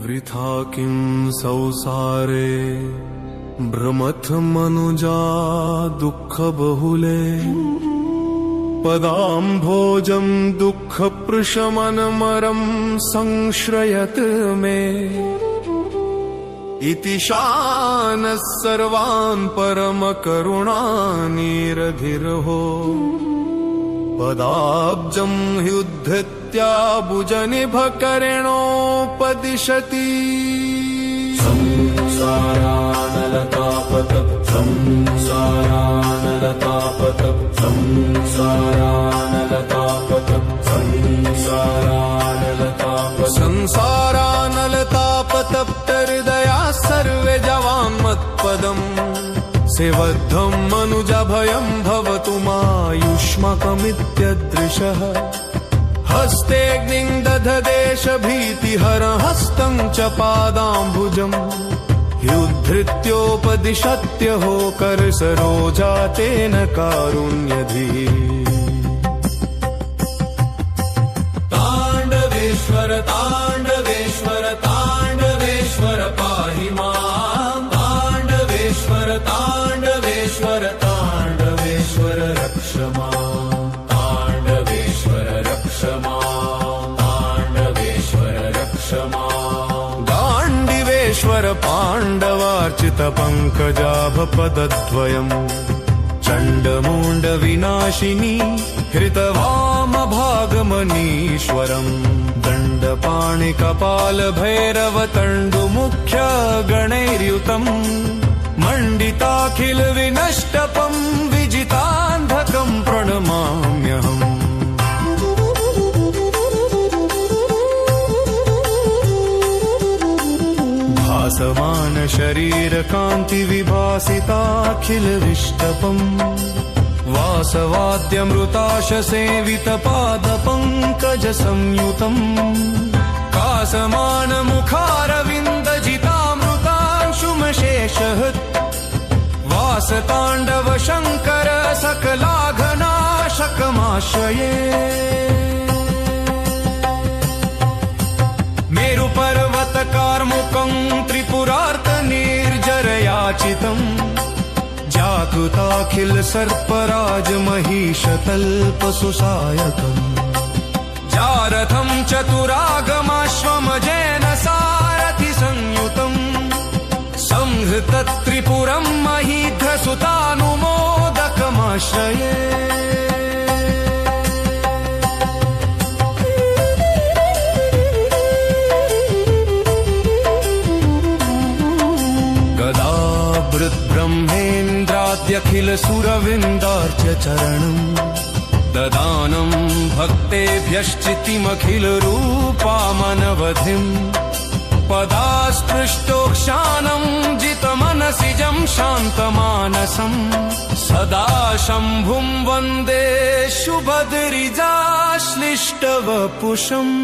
वृथा किं संसारे भ्रमथ मनुजा दुःखबहुले पदाम्भोजं दुःखप्रशमनमरं संश्रयत मे इति शानः सर्वान् परमकरुणानिरधिर्हो पदाब्जं ह्युद्धत्याबुजनिभकरेणोपदिशति संसारानलतापतप संसारानलतापतप संसारानलतापतप संसारानलतापतप संसारानलतापतप्तहृदया सर्वे जवान् मत्पदम् सेवद्धं मनुजभयं भवतु मायुष्मकमित्यदृशः हस्तेऽग्निं दधदेशभीतिहरं हस्तं च पादाम्बुजम् ह्युद्धृत्योपदिशत्यहो करसरोजातेन कारुण्यधिः ताण्डवेश्वर ताण्डवेश्वर ताण्डवेश्वर पाहि मां ताण्डवेश्वर ताण्डवेश्वर ताण्डवेश्वर रक्ष मां ताण्डवेश्वर रक्ष मां ताण्डवेश्वर रक्ष मां गाण्डिवेश्वर पाण्डवार्चित पङ्कजाभपदद्वयम् चण्डमुण्डविनाशिनी हृतवामभागमनीश्वरम् दण्डपाणिकपालभैरवतण्डुमुख्य गणैर्युतम् मण्डिताखिल विनष्टपम् विजितान्धकम् प्रणमाम्यहम् भासमान शरीर कान्ति विभासिताखिल विष्टपम् वासवाद्यमृताश सेवित पाद पंकज संयुतम् कासमान मुखारविन्द जितामृतांशुमशेषहृत् वासताण्डव शङ्कर सकलाघनाशकमाश्रये मेरुपर्वत कार्मुकं त्रिपुरार्तनिर्जरयाचितम् जागृताखिल सर्पराज महिषतल्पसुसायकम् जारथं चतुरागमाश्वमजेन सारथि संयुतम् संहृत त्रिपुरं महीध्रसुतानुमोदकमाश्रये ब्रह्मेन्द्राद्यखिल सुरविन्दार्च्य चरणम् ददानं भक्तेभ्यश्चितिमखिल रूपामनवधिम् पदास्पृष्टोक्षानं जितमनसिजं शान्तमानसम् सदा शम्भुं वन्दे शुभदरिजाश्लिष्टवपुषम्